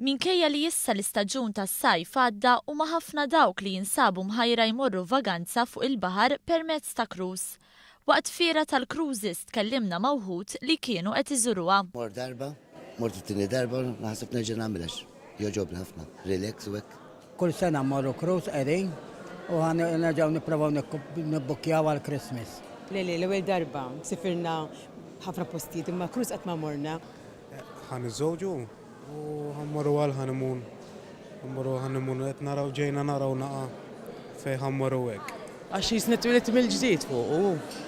Minkejja li issa l-istaġun tas-sajf għadda huma ħafna dawk li jinsabu mħajra jmorru vaganza fuq il-baħar permezz ta' kruz. Waqt fiera tal-cruises tkellimna ma' wħud li kienu qed iżuruha. Mort darba, mort it-tieni darba, naħseb nerġa' nagħmilha. Joġobni ħafna, relax u hekk. Kull sena mmorru cruise qegħdin u nerġgħu nippruvaw nibbukkjaw għall-Christmas. L-ewwel darba sifirna ħafna postijiet imma cruise qatt ma morna. Ħaniżżewġu u ħammorru għal-ħanimun. Ħammorru ħanimun qed naraw ġejna naraw naqa' fejn ħammorru hekk. Għax jisnitwilet mill-ġdid fuq.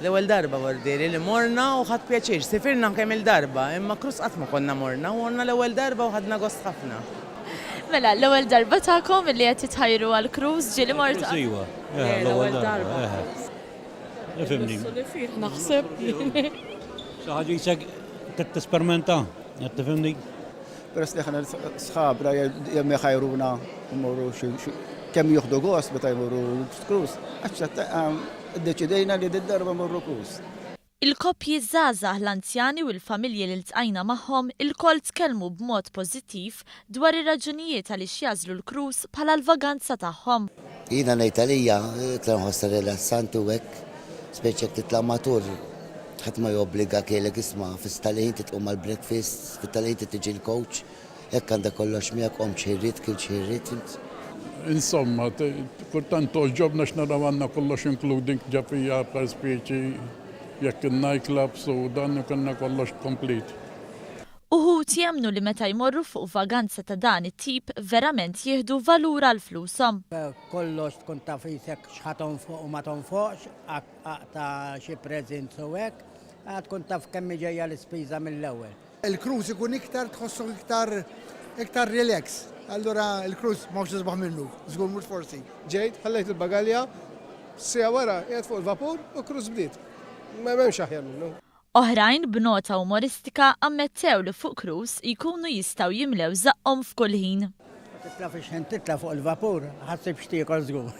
L-ewwel darba wardieri li morna u ħadd pjaċir. Sifirna kemm il-darba, imma cruise qatt ma konna morna u morna l-ewwel darba u ħadna gost ħafna. Mela, l-ewwel darba tagħkom li qed titħajru għall-cruise ġieli mort. Iwa, l-ewwel darba. Ifhimni. Naħseb. Xi ħaġa jisek qed tesperimenta, qed tifhimni. Peress li ħana sħabra jemm jħajruna mmorru kemm jieħdu gost meta jmorru cruise. Deċidejna li d-darba mmorru cruise. Il-koppji żgħażagħ l-anzjani u l-familji li ltqajna magħhom il-koll tkellmu b'mod pożittiv dwar ir-raġunijiet għaliex jażlu l-cruise bħala l-vaganza tagħhom. Jiena ngħid għalija iktar nħossha rilassanti u hekk, speċi jekk titla' matur. Ħadd ma jobbliga kielek isma' fis-talejn titqum mal-breakfast, fit-talejn tiġi l-coach, hekk għandek kollox miegħek qom xirrid kil xirrid. Insomma, kultant toġobna x'naraw għandna kollox including ġafija per speċi jekk in-night clubs u dan konna kollox komplit. Uħud jemmnu li meta jmorru fuq vaganza ta' dan it-tip verament jieħdu valur għal flushom. Kollox tkun taf isek x'ħaton fuq u ma tonfoqx ta' xi preżent u hekk, tkun taf kemm ġejja l-ispiża mill-ewwel. Il-cruise ikun iktar tħossu iktar relax. Allura il-cruise mawx tisbaħ minnu, żgur mhux forsi. Ġejt, ħallejt il-bagalja, sija wara qiegħed fuq il-vapur u cruise bdiet. Ma m'hemmx aħjar minnu. Oħrajn b'nota umoristika ammettew li fuq cruise jkunu jistgħu jimlew żaqhom f'kull ħin. Titla' fix-ħin titla' fuq il-vapur, ħassib x'tiekol żgur.